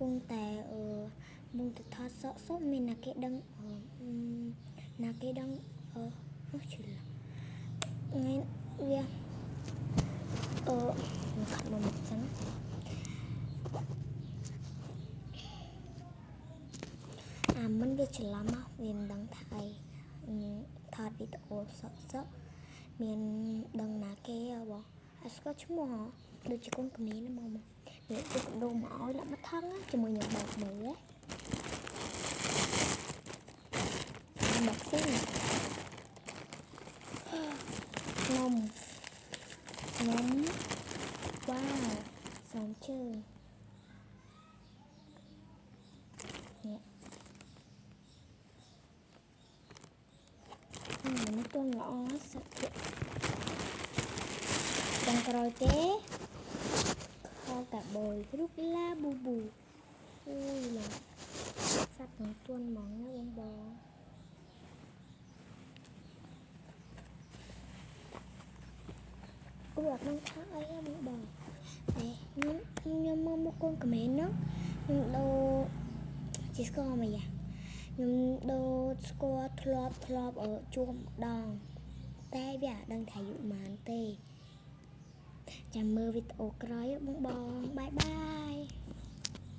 pungតែមុំទៅថតសក់មានណាគេដឹងណាគេដឹងនោះជិះថ្ងៃវាខាត់មកមុខចឹងមិនវាច្រឡំមកវាមិនដឹងថាអីថតវីដេអូសក់មានដឹងណាគេបងអត់ស្គាល់ឈ្មោះដូចជាកូនក្មេងហ្នឹងមកវាទៅកដោមកឲ្យដាក់មកថងជាមួយខ្ញុំបើកមើលមកស៊ីខ្ញុំវ៉ាវសំជើងនេះទន់ល្អសាក់ទាំងក្រោយទេខោកាបូយរូបឡាប៊ូប៊ូអូយឡាសាក់ទាំងទន់ហ្មងណាបងអូអត់ដឹងថាអីហ៎បងខ្ញុំមកកូនក្មេងហ្នឹងខ្ញុំដូរជាស្គាល់មកយ៉ាខ្ញុំដូរស្គាល់ធ្លាប់ជួបម្ដងតែវាអត់ដឹងថាអាយុប៉ុន្មានទេចាំមើលវីដេអូក្រោយបងបាយបាយ